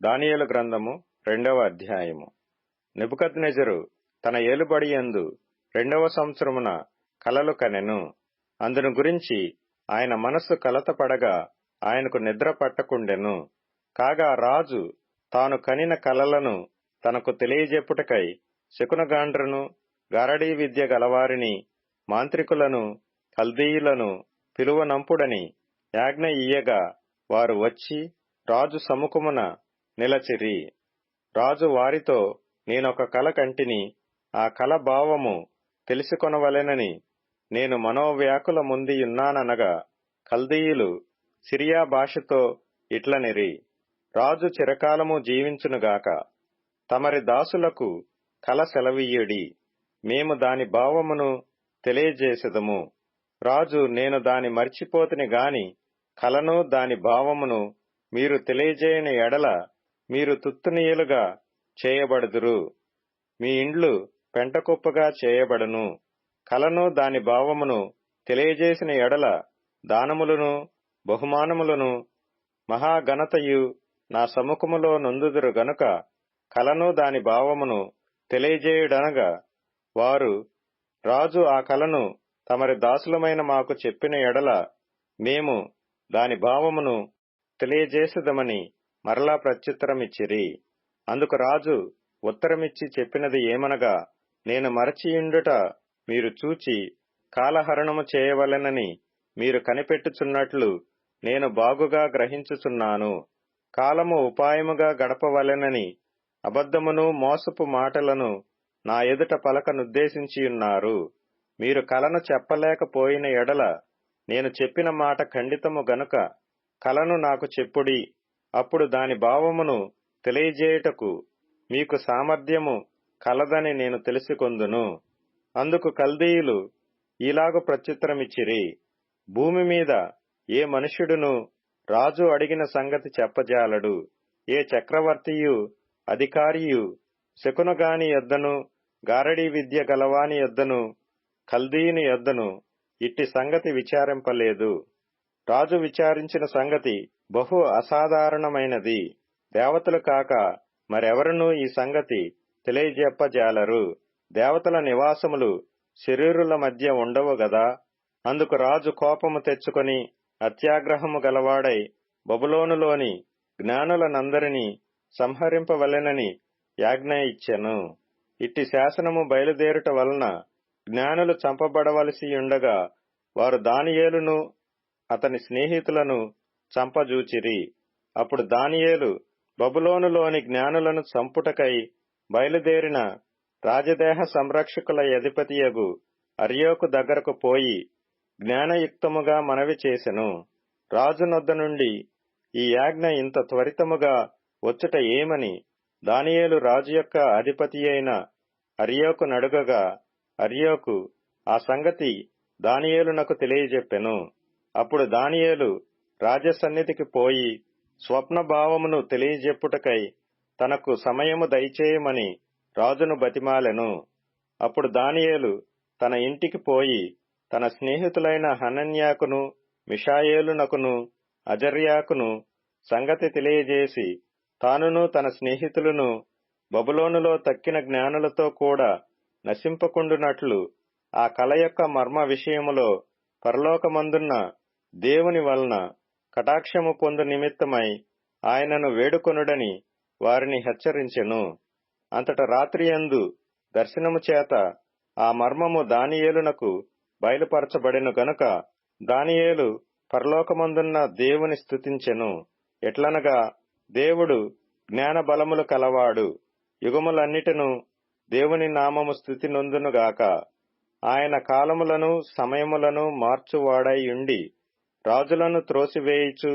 దానియేలు గ్రంథము 2వ అధ్యాయము. నెబుకద్నెజరు తన ఏలుబడియందు 2వ సంవత్సరమున కలలు కనెను. అందును గురించి ఆయన మనస్సు కలతపడగా ఆయనకు నిద్ర పట్టకుండెను. కాగా రాజు తాను కనిన కలలను తనకు తెలియజెప్పుటకై శకునగాండ్రను, గారడీ విద్య గలవారిని, మాంత్రికులను, కల్దీయులను పిలువనంపుడని యాజ్ఞ ఇయ్యగా వారు వచ్చి రాజు సముఖమున నిలచిరి. రాజు వారితో, నేనొక కల కంటిని, ఆ కల భావము తెలుసుకొనవలెనని నేను మనోవ్యాకుల ముందియున్నాననగా, కల్దీయులు సిరియా భాషతో ఇట్లనిరి, రాజు చిరకాలము జీవించునుగాక. తమరి దాసులకు కల సెలవియ్యుడి, మేము దాని భావమును తెలియజేసెదము. రాజు, నేను దాని మర్చిపోతిని గాని కలను దాని భావమును మీరు తెలియజేయని ఎడల మీరు తుత్తునియలుగా చేయబడుదురు, మీ ఇండ్లు పెంటకుప్పగా చేయబడును. కలను దాని భావమును తెలియజేసిన ఎడల దానములను బహుమానములను మహాఘనతయు నా సముఖములో నొందుదురు గనుక కలను దాని భావమును తెలియజేయుడనగా, వారు, రాజు ఆ కలను తమరి దాసులమైన మాకు చెప్పిన ఎడల మేము దాని భావమును తెలియజేసెదమని మరలా ప్రత్యుత్తరమిచ్చిరి. అందుకు రాజు ఉత్తరమిచ్చి చెప్పినది ఏమనగా, నేను మరచియుండుట మీరు చూచి కాలహరణము చేయవలెనని మీరు కనిపెట్టుచున్నట్లు నేను బాగుగా గ్రహించుచున్నాను. కాలము ఉపాయముగా గడపవలెనని అబద్ధమును మోసపు మాటలను నా ఎదుట పలకనుద్దేశించియున్నారు. మీరు కలను చెప్పలేకపోయిన ఎడల నేను చెప్పిన మాట ఖండితము గనుక కలను నాకు చెప్పుడి, అప్పుడు దాని భావమును తెలియజేయుటకు మీకు సామర్థ్యము కలదని నేను తెలుసుకొందును. అందుకు కల్దీయులు ఈలాగు ప్రత్యుత్తరమిచ్చిరి, భూమి మీద ఏ మనుష్యుడును రాజు అడిగిన సంగతి చెప్పజాలడు. ఏ చక్రవర్తియు అధికారియు శకునగాని యొద్దను, గారడీ విద్య గలవాని యొద్దను, కల్దీయుని యొద్దను ఇట్టి సంగతి విచారింపలేదు. రాజు విచారించిన సంగతి బహు అసాధారణమైనది. దేవతలు కాక మరెవరునూ ఈ సంగతి తెలియజెప్పజాలరు. దేవతల నివాసములు శరీరుల మధ్య ఉండవు గదా. అందుకు రాజు కోపము తెచ్చుకొని అత్యాగ్రహము గలవాడై బబులోనులోని జ్ఞానులనందరినీ సంహరింపవలెనని యాజ్ఞ ఇచ్చెను. ఇట్టి శాసనము బయలుదేరుట వలన జ్ఞానులు చంపబడవలసియుండగా వారు దానియేలును అతని స్నేహితులను చంపజూచిరి. అప్పుడు దానియేలు బబులోనులోని జ్ఞానులను చంపుటకై బయలుదేరిన రాజదేహ సంరక్షకుల అధిపతియగు అర్యోకు దగ్గరకు పోయి జ్ఞానయుక్తముగా మనవి చేసెను. రాజు నొద్ద నుండి ఈ యాజ్ఞ ఇంత త్వరితముగా వచ్చుట ఏమని దానియేలు రాజు యొక్క అధిపతియైన అర్యోకు నడుగగా, అర్యోకు ఆ సంగతి దానియేలునకు తెలియజెప్పెను. అప్పుడు దానియేలు రాజసన్నిధికి పోయి స్వప్న భావమును తెలియజెప్పుటకై తనకు సమయము దయచేయమని రాజును బతిమాలెను. అప్పుడు దానియేలు తన ఇంటికి పోయి తన స్నేహితులైన హనన్యాకును, మిషాయేలునకును, అజర్యాకును సంగతి తెలియజేసి తానును తన స్నేహితులను బబులోనులో తక్కిన జ్ఞానులతో కూడా నశింపకుండునట్లు ఆ కల యొక్క మర్మ విషయములో పరలోకమందున్న దేవుని వలన కటాక్షము పొందు నిమిత్తమై ఆయనను వేడుకొనుడని వారిని హెచ్చరించెను. అంతట రాత్రియందు దర్శనము చేత ఆ మర్మము దానియేలునకు బయలుపరచబడెను గనుక దానియేలు పరలోకమందున్న దేవుని స్తుతించెను. ఎట్లనగా, దేవుడు జ్ఞాన బలములు కలవాడు, యుగములన్నిటను దేవుని నామము స్తుతి నొందునుగాక. ఆయన కాలములను సమయములను మార్చువాడై ఉండి రాజులను త్రోసివేయుచు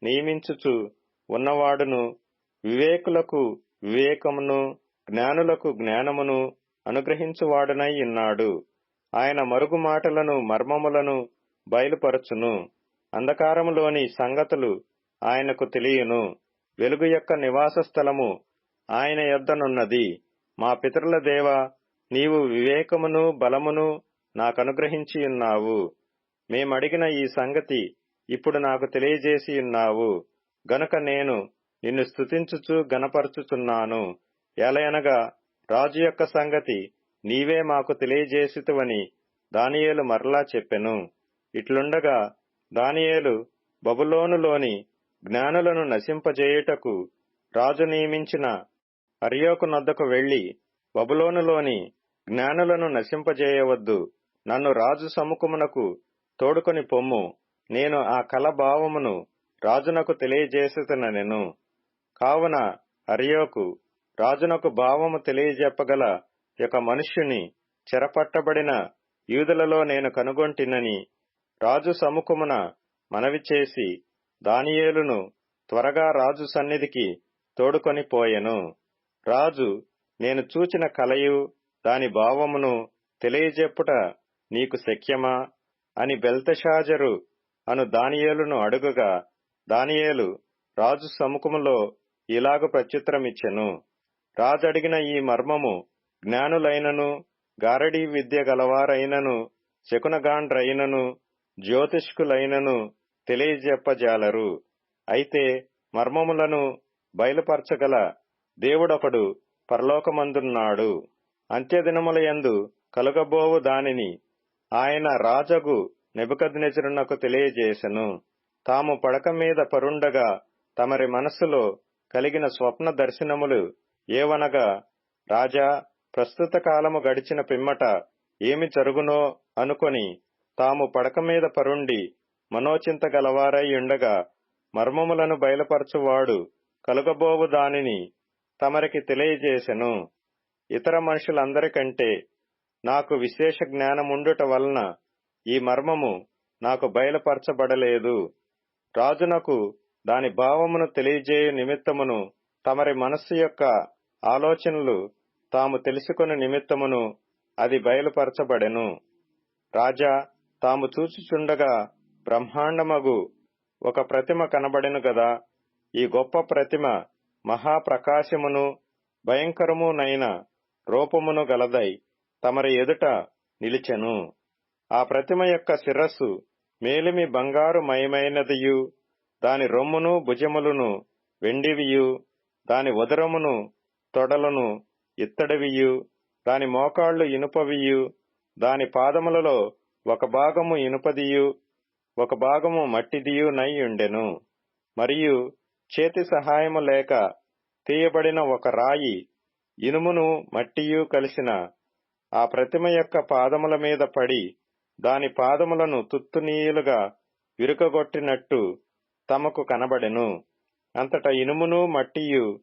నియమించుచు ఉన్నవాడును, వివేకులకు వివేకమును జ్ఞానులకు జ్ఞానమును అనుగ్రహించువాడునై ఉన్నాడు. ఆయన మరుగు మాటలను మర్మములను బయలుపరచును. అంధకారములోని సంగతులు ఆయనకు తెలియను. వెలుగు యొక్క నివాస స్థలము ఆయన యొద్దనున్నది. మా పితరుల దేవా, నీవు వివేకమును బలమును నాకనుగ్రహించియున్నావు. మేమడిగిన ఈ సంగతి ఇప్పుడు నాకు తెలియజేసియున్నావు గనుక నేను నిన్ను స్తుతించుచు గణపరచుచున్నాను. ఏలయనగా రాజు యొక్క సంగతి నీవే మాకు తెలియజేసితివని దానియేలు మరలా చెప్పెను. ఇట్లుండగా దానియేలు బబులోనులోని జ్ఞానులను నశింపజేయుటకు రాజు నియమించిన అర్యోకు నొద్దకు వెళ్లి, బబులోనులోని జ్ఞానులను నశింపజేయవద్దు, నన్ను రాజు సముఖమునకు తోడుకొని పొమ్ము, నేను ఆ కల భావమును రాజునకు తెలియజేసితినెను. కావున అర్యోకు రాజునకు భావము తెలియజెప్పగల ఒక మనుష్యుని చెరపట్టబడిన యూదులలో నేను కనుగొంటినని రాజు సముఖమున మనవి చేసి దానియేలును త్వరగా రాజు సన్నిధికి తోడుకొని పోయెను. రాజు, నేను చూచిన కలయు దాని భావమును తెలియజెప్పుట నీకు శక్యమా అని బెల్తెషాజరు అను దానియేలును అడుగగా, దానియేలు రాజు సముఖములో ఇలాగు ప్రత్యుత్తరమిచ్చెను. రాజడిగిన ఈ మర్మము జ్ఞానులైనను, గారడీ విద్య గలవారైనను, శకునగాండ్రైనను, జ్యోతిష్కులైనను తెలియజెప్పజాలరు. అయితే మర్మములను బయలుపరచగల దేవుడొకడు పరలోకమందున్నాడు. అంత్యదినములయందు కలుగబోవు దానిని ఆయన రాజగు నెబుకద్నెజరునకు తెలియజేసెను. తాము పడక మీద పరుండగా తమరి మనస్సులో కలిగిన స్వప్న దర్శనములు ఏవనగా, రాజా, ప్రస్తుత కాలము గడిచిన పిమ్మట ఏమి జరుగునో అనుకొని తాము పడక మీద పరుండి మనోచింత గలవారై ఉండగా మర్మములను బయలుపరచువాడు కలుగబోవు దానిని తమరికి తెలియజేసెను. ఇతర మనుషులందరికంటే నాకు విశేష జ్ఞానముండుట వలన ఈ మర్మము నాకు బయలుపరచబడలేదు. రాజునకు దాని భావమును తెలియజేయు నిమిత్తమును తమరి మనస్సు యొక్క ఆలోచనలు తాము తెలుసుకొని నిమిత్తమును అది బయలుపరచబడెను. రాజా, తాము చూచుచుండగా బ్రహ్మాండమగు ఒక ప్రతిమ కనబడెను గదా. ఈ గొప్ప ప్రతిమ మహాప్రకాశమును భయంకరమునైన రూపమును గలదై తమరి ఎదుట నిలిచెను. ఆ ప్రతిమ యొక్క శిరస్సు మేలిమి బంగారు మయమైనదియు, దాని రొమ్మును భుజములను వెండివియు, దాని ఉదరమును తొడలను ఇత్తడివియు, దాని మోకాళ్లు ఇనుపవియు, దాని పాదములలో ఒక భాగము ఇనుపదియు ఒక భాగము మట్టిదియు నై ఉండెను. మరియు చేతి సహాయము లేక తీయబడిన ఒక రాయి, ఇనుమును మట్టియు కలిసిన ఆ ప్రతిమ యొక్క పాదముల మీద పడి దాని పాదములను తుత్తునీయులుగా విరుకగొట్టినట్టు తమకు కనబడెను. అంతట ఇనుమును మట్టియు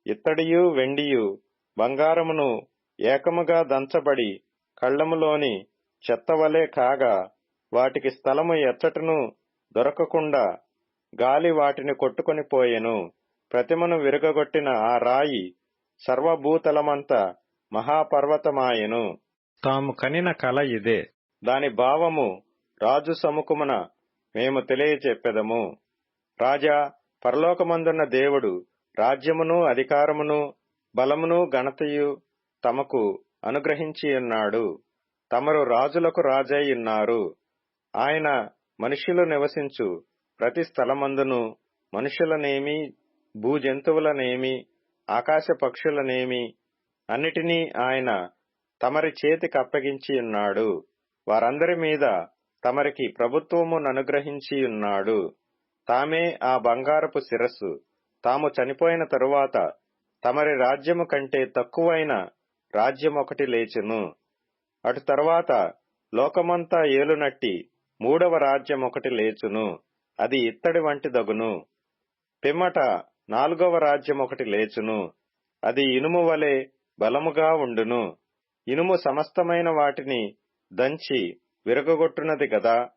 ఇత్తడియు వెండియు బంగారమును ఏకముగా దంచబడి కళ్ళములోని చెత్తవలే కాగా, వాటికి స్థలము ఎచ్చటను దొరకకుండా గాలి వాటిని కొట్టుకొని పోయెను. ప్రతిమను విరగగొట్టిన ఆ రాయి సర్వభూతలమంతా మహాపర్వతమాయెను. తాము కనిన కల ఇదే. దాని భావము రాజు సముఖమున మేము తెలియచెప్పెదము. రాజా, పరలోకమందున్న దేవుడు రాజ్యమును అధికారమును బలమును ఘనతయు తమకు అనుగ్రహించియున్నాడు. తమరు రాజులకు రాజై ఉన్నారు. ఆయన మనుష్యులు నివసించు ప్రతి స్థలమందును మనుషులనేమి, భూజంతువులనేమి, ఆకాశ పక్షులనేమి అన్నిటినీ ఆయన తమరి చేతికప్పగించియున్నాడు. వారందరి మీద తమరికి ప్రభుత్వముననుగ్రహించియున్నాడు. తామే ఆ బంగారపు శిరస్సు. తాము చనిపోయిన తరువాత తమరి రాజ్యము కంటే తక్కువైన రాజ్యమొకటి లేచును. అటు తరువాత లోకమంతా ఏలునట్టి మూడవ రాజ్యమొకటి లేచును. అది ఇత్తడి వంటి దగును. పిమ్మట నాలుగవ రాజ్యమొకటి లేచును. అది ఇనుము వలె బలముగా ఉండును. ఇనుము సమస్తమైన వాటిని దంచి విరగగొట్టునది గదా.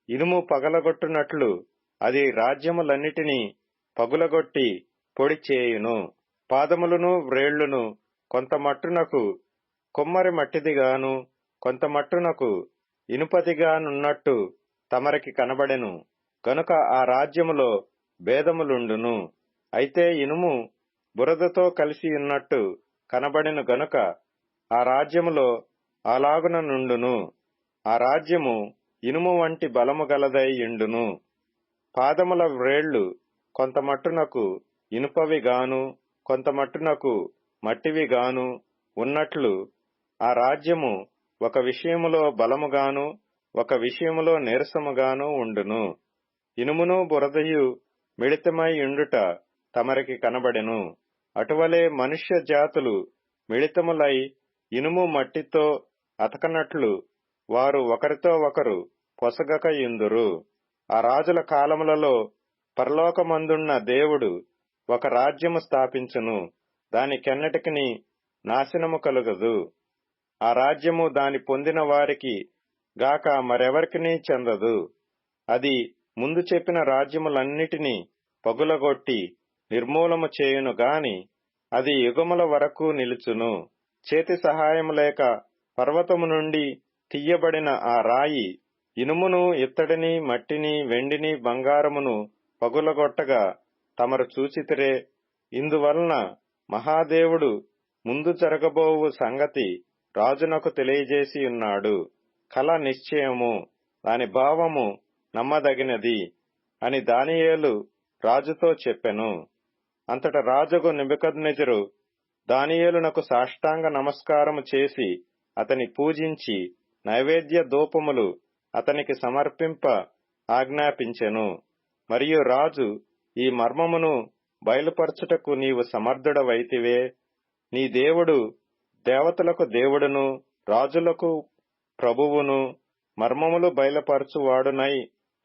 ఇనుము పగలగొట్టునట్లు అది రాజ్యములన్నిటినీ పగులగొట్టి పొడి చేయును. పాదములను వ్రేళ్లును కొంత మట్టునకు కొమ్మరి మట్టిదిగాను, కొంత మట్టునకు ఇనుపదిగానున్నట్టు తమరికి కనబడెను. గనుక ఆ రాజ్యములో భేదములుండును. అయితే ఇనుము బురదతో కలిసియున్నట్టు కనబడెను గనుక ఆ రాజ్యములో అలాగున నుండును. ఆ రాజ్యము ఇనుము వంటి బలము గలదై యుండును. పాదముల వ్రేళ్లు కొంత మట్టునకు ఇనుపవిగాను కొంతమట్టునకు మట్టివిగాను ఉన్నట్లు ఆ రాజ్యము ఒక విషయములో బలముగాను ఒక విషయములో నీరసముగాను ఉండును. ఇనుమును బురదయు మిళితమై ఉండుట తమరికి కనబడెను. అటువలే మనుష్య జాతులు మిళితములై ఇనుము మట్టితో అతకనట్లు వారు ఒకరితో ఒకరు పొసగక యుందురు. ఆ రాజుల కాలములలో పరలోకమందున్న దేవుడు ఒక రాజ్యము స్థాపించును, దానికెన్నటికిని నాశనము కలుగదు. ఆ రాజ్యము దాని పొందిన వారికి గాక మరెవరికినీ చెందదు. అది ముందు చెప్పిన రాజ్యములన్నిటినీ పగులగొట్టి నిర్మూలము చేయును గాని అది యుగముల వరకు నిలుచును. చేతి సహాయము లేక పర్వతము నుండి తీయబడిన ఆ రాయి ఇనుమును ఇత్తడిని మట్టిని వెండిని బంగారమును పగులగొట్టగా తమరు చూచితిరే. ఇందువలన మహాదేవుడు ముందు జరగబోవు సంగతి రాజునకు తెలియజేసి ఉన్నాడు. కల నిశ్చయము, దాని భావము నమ్మదగినది అని దానియేలు రాజుతో చెప్పెను. అంతట రాజుగు నెబుకద్నెజరు దానియేలునకు సాష్టాంగ నమస్కారము చేసి అతని పూజించి నైవేద్య ధూపములు అతనికి సమర్పింప ఆజ్ఞాపించెను. మరియు రాజు, ఈ మర్మమును బయలుపరచుటకు నీవు సమర్థుడవైతివే. నీ దేవుడు దేవతలకు దేవుడును రాజులకు ప్రభువును మర్మములు బయలుపరచువాడునై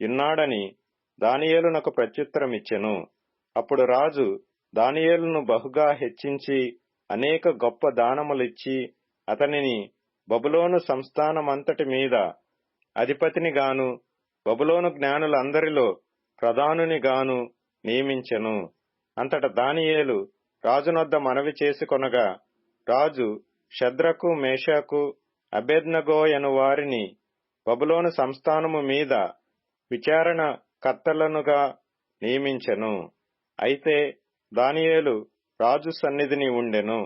ఉన్నాడని దానియేలునకు ప్రత్యుత్తరమిచ్చెను. అప్పుడు రాజు దానియేలును బహుగా హెచ్చించి అనేక గొప్ప దానములిచ్చి అతనిని బబులోను సంస్థానమంతటి మీద అధిపతినిగాను బబులోను జ్ఞానులందరిలో ప్రధానునిగాను నియమించెను. అంతట దానియేలు రాజునొద్ద మనవి చేసుకొనగా రాజు షద్రకు మేషాకు అబేద్నెగోయను వారిని బబులోను సంస్థానము మీద విచారణ కర్తలనుగా నియమించెను. అయితే దానియేలు రాజు సన్నిధిని ఉండెను.